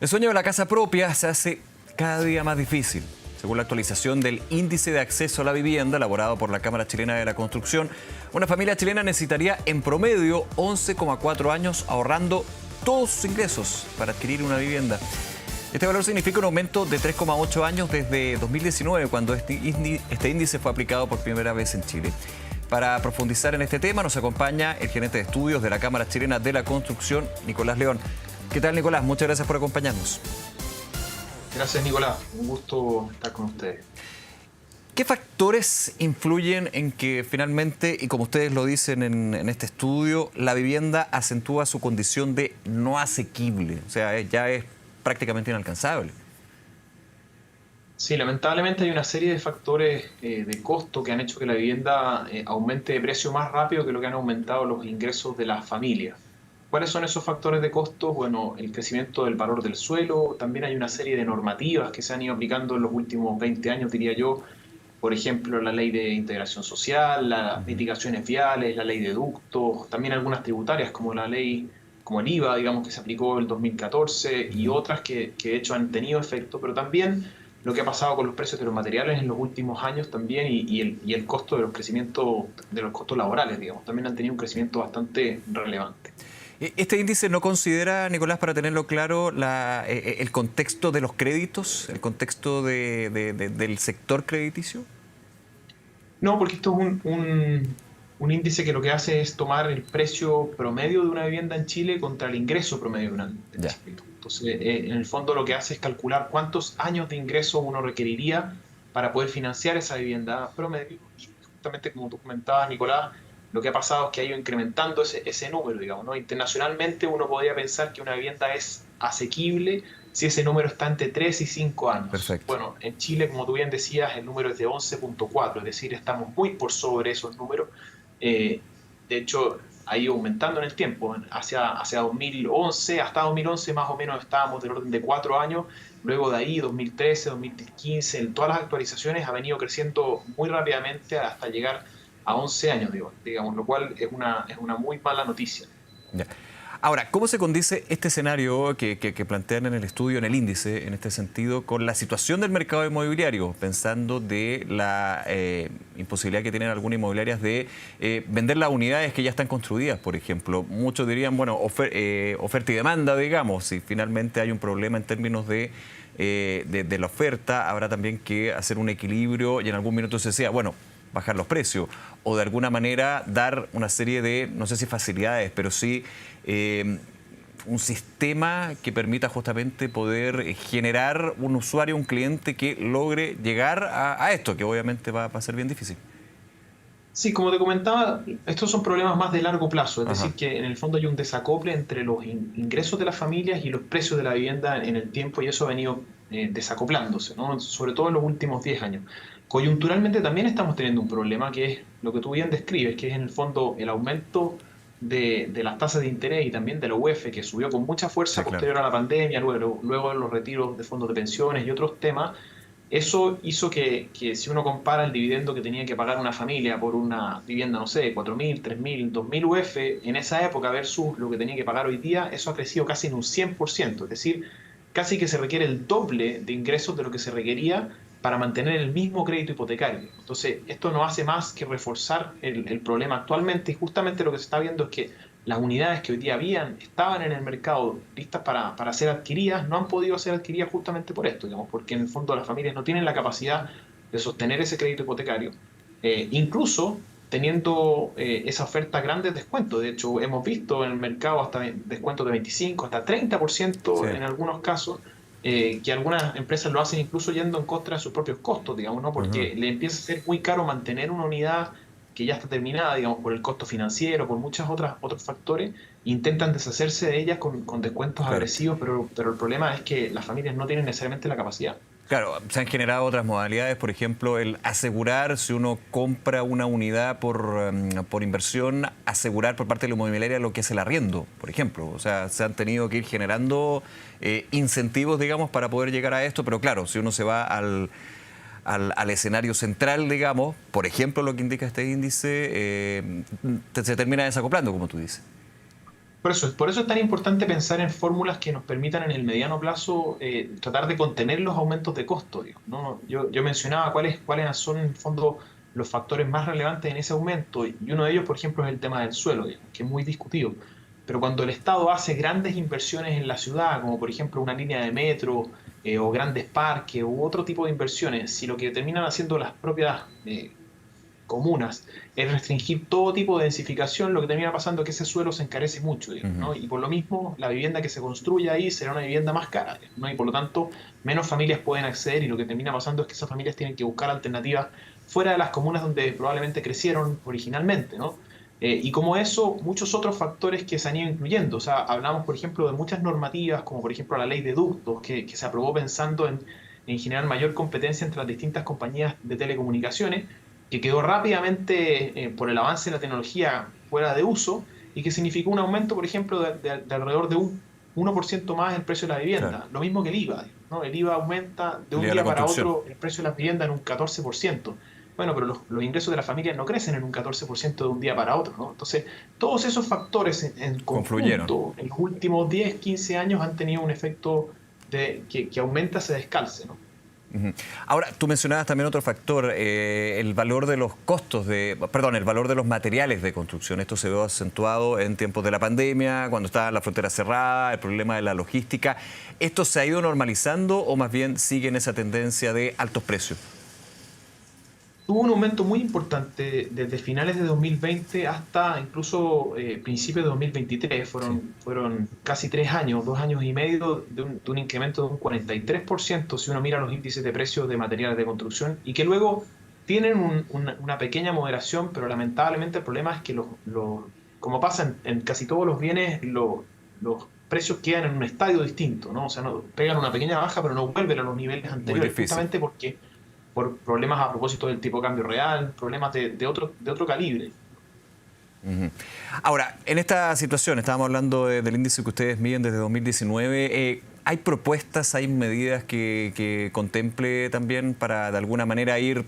El sueño de la casa propia se hace cada día más difícil. Según la actualización del Índice de Acceso a la Vivienda elaborado por la Cámara Chilena de la Construcción, una familia chilena necesitaría en promedio 11,4 años ahorrando todos sus ingresos para adquirir una vivienda. Este valor significa un aumento de 3,8 años desde 2019, cuando este índice fue aplicado por primera vez en Chile. Para profundizar en este tema nos acompaña el gerente de estudios de la Cámara Chilena de la Construcción, Nicolás León. ¿Qué tal, Nicolás? Muchas gracias por acompañarnos. Gracias, Nicolás. Un gusto estar con ustedes. ¿Qué factores influyen en que finalmente, y como ustedes lo dicen en este estudio, la vivienda acentúa su condición de no asequible? O sea, ya es prácticamente inalcanzable. Sí, lamentablemente hay una serie de factores de costo que han hecho que la vivienda aumente de precio más rápido que lo que han aumentado los ingresos de las familias. ¿Cuáles son esos factores de costo? Bueno, el crecimiento del valor del suelo, también hay una serie de normativas que se han ido aplicando en los últimos 20 años, diría yo. Por ejemplo, la ley de integración social, las mitigaciones viales, la ley de ductos, también algunas tributarias como la ley, como el IVA, digamos, que se aplicó en el 2014 y otras que de hecho han tenido efecto, pero también lo que ha pasado con los precios de los materiales en los últimos años también y el costo de los crecimientos, de los costos laborales, digamos, también han tenido un crecimiento bastante relevante. ¿Este índice no considera, Nicolás, para tenerlo claro, el contexto de los créditos, el contexto del sector crediticio? No, porque esto es un índice que lo que hace es tomar el precio promedio de una vivienda en Chile contra el ingreso promedio de una vivienda en Ya. Chile. Entonces, en el fondo lo que hace es calcular cuántos años de ingreso uno requeriría para poder financiar esa vivienda promedio. Y justamente como tú comentabas, Nicolás, lo que ha pasado es que ha ido incrementando ese número, digamos, ¿no? Internacionalmente uno podría pensar que una vivienda es asequible si ese número está entre 3 y 5 años. Perfecto. Bueno, en Chile, como tú bien decías, el número es de 11,4, es decir, estamos muy por sobre esos números. Eh, de hecho, ha ido aumentando en el tiempo. Hacia 2011, hasta 2011 más o menos estábamos del orden de 4 años. Luego de ahí, 2013, 2015, en todas las actualizaciones ha venido creciendo muy rápidamente hasta llegar a 11 años, digamos, lo cual es una muy mala noticia. Ya. Ahora, ¿cómo se condice este escenario que plantean en el estudio, en el índice, en este sentido, con la situación del mercado inmobiliario, pensando de la imposibilidad que tienen algunas inmobiliarias de vender las unidades que ya están construidas, por ejemplo? Muchos dirían, bueno, oferta y demanda, digamos, si finalmente hay un problema en términos de la oferta, habrá también que hacer un equilibrio y en algún minuto se decía, bueno, bajar los precios o de alguna manera dar una serie de, no sé si facilidades, pero sí un sistema que permita justamente poder generar un usuario, un cliente que logre llegar a esto, que obviamente va a ser bien difícil. Sí, como te comentaba, estos son problemas más de largo plazo, es Ajá, decir, que en el fondo hay un desacople entre los ingresos de las familias y los precios de la vivienda en el tiempo y eso ha venido desacoplándose, ¿no? Sobre todo en los últimos 10 años. Coyunturalmente también estamos teniendo un problema que es lo que tú bien describes, que es en el fondo el aumento de las tasas de interés y también de la UEF, que subió con mucha sí, fuerza claro. posterior a la pandemia, luego de los retiros de fondos de pensiones y otros temas. Eso hizo que si uno compara el dividendo que tenía que pagar una familia por una vivienda, no sé, 4.000, 3.000, 2.000 UF en esa época versus lo que tenía que pagar hoy día, eso ha crecido casi en un 100%. Es decir, casi que se requiere el doble de ingresos de lo que se requería para mantener el mismo crédito hipotecario. Entonces, esto no hace más que reforzar el problema actualmente y justamente lo que se está viendo es que las unidades que hoy día estaban en el mercado listas para ser adquiridas, no han podido ser adquiridas justamente por esto, digamos, porque en el fondo las familias no tienen la capacidad de sostener ese crédito hipotecario, incluso teniendo esa oferta grandes descuentos. De hecho, hemos visto en el mercado hasta descuentos de 25, hasta Sí. 30% en algunos casos, que algunas empresas lo hacen incluso yendo en contra de sus propios costos, digamos, ¿no? Ujú. Porque le empieza a ser muy caro mantener una unidad que ya está terminada, digamos, por el costo financiero, por muchos otros factores, intentan deshacerse de ellas con descuentos Claro. agresivos, pero el problema es que las familias no tienen necesariamente la capacidad. Claro, se han generado otras modalidades, por ejemplo, el asegurar, si uno compra una unidad por inversión, asegurar por parte de la inmobiliaria lo que es el arriendo, por ejemplo. O sea, se han tenido que ir generando incentivos, digamos, para poder llegar a esto, pero claro, si uno se va al escenario central, digamos, por ejemplo, lo que indica este índice, se termina desacoplando, como tú dices. Por eso es tan importante pensar en fórmulas que nos permitan en el mediano plazo tratar de contener los aumentos de costo, digamos, ¿no? Yo mencionaba cuáles son en el fondo los factores más relevantes en ese aumento y uno de ellos, por ejemplo, es el tema del suelo, digamos, que es muy discutido. Pero cuando el Estado hace grandes inversiones en la ciudad, como por ejemplo una línea de metro o grandes parques u otro tipo de inversiones, si lo que terminan haciendo las propias comunas es restringir todo tipo de densificación, lo que termina pasando es que ese suelo se encarece mucho, digamos, Ujú. ¿no? Y por lo mismo, la vivienda que se construye ahí será una vivienda más cara, digamos, ¿no? Y por lo tanto, menos familias pueden acceder y lo que termina pasando es que esas familias tienen que buscar alternativas fuera de las comunas donde probablemente crecieron originalmente, ¿no? Y como eso, muchos otros factores que se han ido incluyendo. O sea, hablamos, por ejemplo, de muchas normativas, como por ejemplo la ley de ductos, que se aprobó pensando en generar mayor competencia entre las distintas compañías de telecomunicaciones, que quedó rápidamente, por el avance de la tecnología, fuera de uso y que significó un aumento, por ejemplo, de alrededor de un 1% más el precio de la Claro, vivienda. Lo mismo que el IVA, ¿no? El IVA aumenta de el un día de la día para construcción. otro el precio de la vivienda en un 14%. Bueno, pero los ingresos de la familia no crecen en un 14% de un día para otro, ¿no? Entonces, todos esos factores en Confluyeron. conjunto en los últimos 10, 15 años han tenido un efecto que aumenta ese descalce, ¿no? Ujú. Ahora, tú mencionabas también otro factor, el valor de los costos perdón, el valor de los materiales de construcción. Esto se ve acentuado en tiempos de la pandemia, cuando estaba la frontera cerrada, el problema de la logística. ¿Esto se ha ido normalizando o más bien sigue en esa tendencia de altos precios? Tuvo un aumento muy importante desde finales de 2020 hasta incluso principios de 2023. Sí. Fueron casi 3 años, 2 años y medio de un incremento de un 43% si uno mira los índices de precios de materiales de construcción y que luego tienen una pequeña moderación, pero lamentablemente el problema es que como pasa en casi todos los bienes, los precios quedan en un estadio distinto, ¿no? O sea, no, pegan una pequeña baja, pero no vuelven a los niveles Muy anteriores, difícil. justamente porque por problemas a propósito del tipo de cambio real, problemas de otro calibre. Ujú. Ahora, en esta situación, estábamos hablando del índice que ustedes miden desde 2019, ¿hay propuestas, hay medidas que contemple también para de alguna manera ir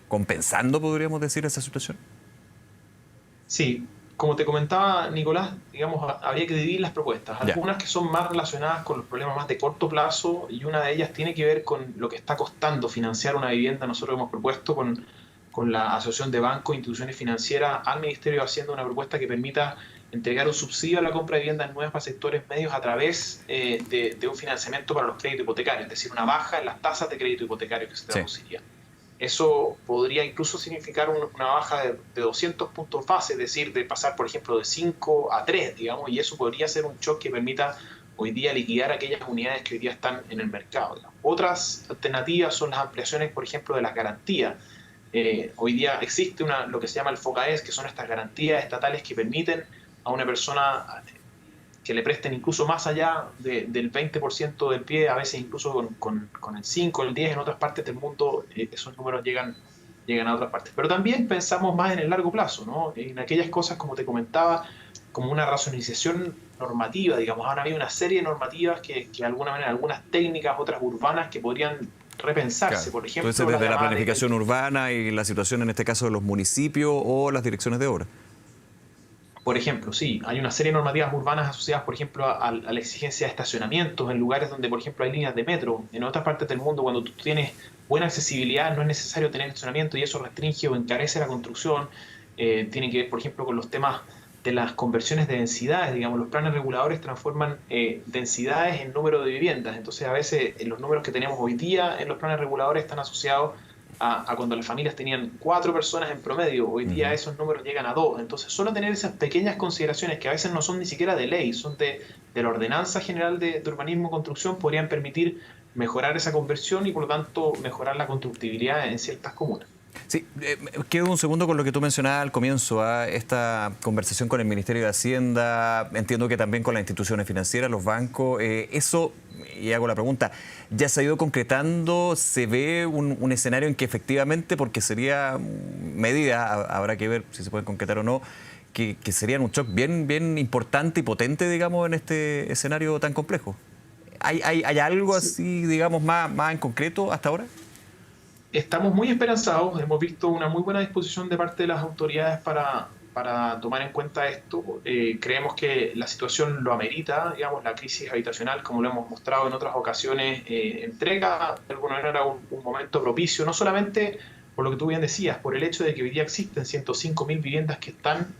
compensando, podríamos decir, esa situación? Sí, como te comentaba, Nicolás, digamos, habría que dividir las propuestas. Ya. Algunas que son más relacionadas con los problemas más de corto plazo y una de ellas tiene que ver con lo que está costando financiar una vivienda. Nosotros hemos propuesto con la Asociación de Bancos e Instituciones Financieras al Ministerio de Hacienda una propuesta que permita entregar un subsidio a la compra de viviendas nuevas para sectores medios a través de un financiamiento para los créditos hipotecarios, es decir, una baja en las tasas de crédito hipotecario que se Sí. traduciría. Eso podría incluso significar una baja de 200 puntos base, es decir, de pasar, por ejemplo, de 5 a 3, digamos, y eso podría ser un shock que permita hoy día liquidar aquellas unidades que hoy día están en el mercado, digamos. Otras alternativas son las ampliaciones, por ejemplo, de las garantías. Hoy día existe lo que se llama el FOCAES, que son estas garantías estatales que permiten a una persona que le presten incluso más allá del 20% del pie, a veces incluso con el 5, el 10, en otras partes del mundo esos números llegan a otras partes. Pero también pensamos más en el largo plazo, ¿no? En aquellas cosas, como te comentaba, como una racionalización normativa, digamos, han habido una serie de normativas que de alguna manera, algunas técnicas, otras urbanas, que podrían repensarse, Claro. por Entonces, ejemplo, las desde la llamadas planificación urbana y la situación en este caso de los municipios o las direcciones de obra. por ejemplo, sí, hay una serie de normativas urbanas asociadas, por ejemplo, a la exigencia de estacionamientos en lugares donde, por ejemplo, hay líneas de metro. En otras partes del mundo, cuando tú tienes buena accesibilidad, no es necesario tener estacionamiento y eso restringe o encarece la construcción. Tiene que ver, por ejemplo, con los temas de las conversiones de densidades. Digamos, los planes reguladores transforman densidades en número de viviendas. Entonces, a veces los números que tenemos hoy día en los planes reguladores están asociados a cuando las familias tenían 4 personas en promedio. Hoy día Ujú. esos números llegan a 2. Entonces, solo tener esas pequeñas consideraciones que a veces no son ni siquiera de ley, son de la Ordenanza General de Urbanismo y Construcción, podrían permitir mejorar esa conversión y, por lo tanto, mejorar la constructibilidad en ciertas comunas. Sí, quedo un segundo con lo que tú mencionabas al comienzo, esta conversación con el Ministerio de Hacienda, entiendo que también con las instituciones financieras, los bancos, eso, y hago la pregunta, ¿ya se ha ido concretando? ¿Se ve un escenario en que efectivamente, porque sería medida, habrá que ver si se puede concretar o no, que serían un shock bien, bien importante y potente, digamos, en este escenario tan complejo? ¿Hay algo Sí. así, digamos, más en concreto hasta ahora? Estamos muy esperanzados, hemos visto una muy buena disposición de parte de las autoridades para tomar en cuenta esto. Creemos que la situación lo amerita, digamos, la crisis habitacional, como lo hemos mostrado en otras ocasiones, entrega de alguna manera un momento propicio, no solamente por lo que tú bien decías, por el hecho de que hoy día existen 105.000 viviendas que están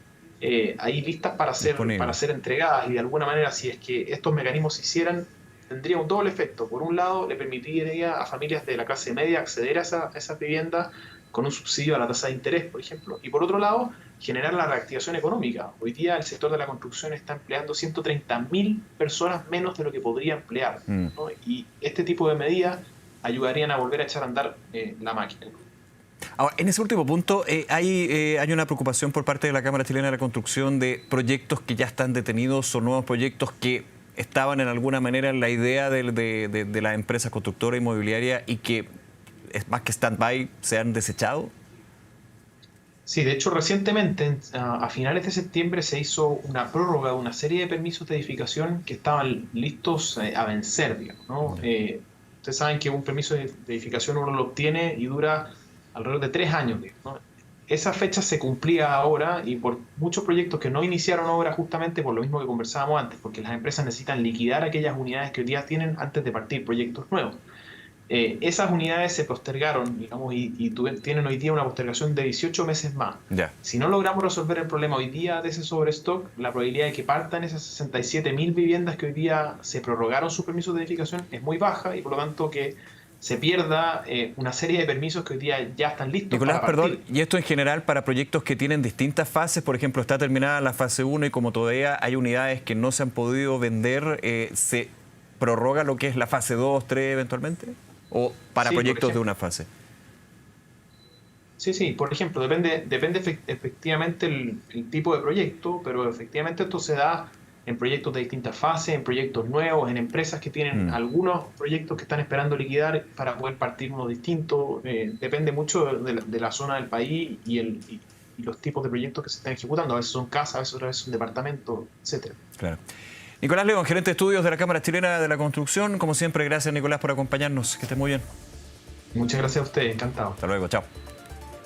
ahí listas para ser entregadas, y de alguna manera, si es que estos mecanismos se hicieran, tendría un doble efecto. Por un lado, le permitiría a familias de la clase media acceder a esas viviendas con un subsidio a la tasa de interés, por ejemplo. Y por otro lado, generar la reactivación económica. Hoy día el sector de la construcción está empleando 130.000 personas menos de lo que podría emplear, ¿no? Y este tipo de medidas ayudarían a volver a echar a andar la máquina. Ahora, en ese último punto, hay una preocupación por parte de la Cámara Chilena de la Construcción de proyectos que ya están detenidos o nuevos proyectos que estaban en alguna manera en la idea de la empresa constructora inmobiliaria y que, es más que stand-by, se han desechado. Sí, de hecho, recientemente, a finales de septiembre, se hizo una prórroga de una serie de permisos de edificación que estaban listos a vencer, digamos, ¿no? Ustedes saben que un permiso de edificación uno lo obtiene y dura alrededor de 3 años, ¿no? Esa fecha se cumplía ahora, y por muchos proyectos que no iniciaron obra, justamente por lo mismo que conversábamos antes, porque las empresas necesitan liquidar aquellas unidades que hoy día tienen antes de partir proyectos nuevos. Esas unidades se postergaron, digamos, y tienen hoy día una postergación de 18 meses más. Ya. Si no logramos resolver el problema hoy día de ese sobrestock, la probabilidad de que partan esas 67.000 viviendas que hoy día se prorrogaron sus permisos de edificación es muy baja, y por lo tanto que se pierda una serie de permisos que hoy día ya están listos. Nicolás, para partir. perdón, y esto en general para proyectos que tienen distintas fases, por ejemplo, está terminada la fase 1 y como todavía hay unidades que no se han podido vender, ¿se prorroga lo que es la fase 2, 3 eventualmente? ¿O para Sí, proyectos de una fase? Sí, por ejemplo, depende efectivamente el tipo de proyecto, pero efectivamente esto se da en proyectos de distintas fases, en proyectos nuevos, en empresas que tienen algunos proyectos que están esperando liquidar para poder partir uno distinto. Depende mucho de la zona del país y los tipos de proyectos que se están ejecutando. A veces son casas, a veces otras veces son departamentos, etcétera. Claro. Nicolás León, gerente de estudios de la Cámara Chilena de la Construcción. Como siempre, gracias, Nicolás, por acompañarnos. Que esté muy bien. Muchas gracias a ustedes, encantado. Hasta luego, chao.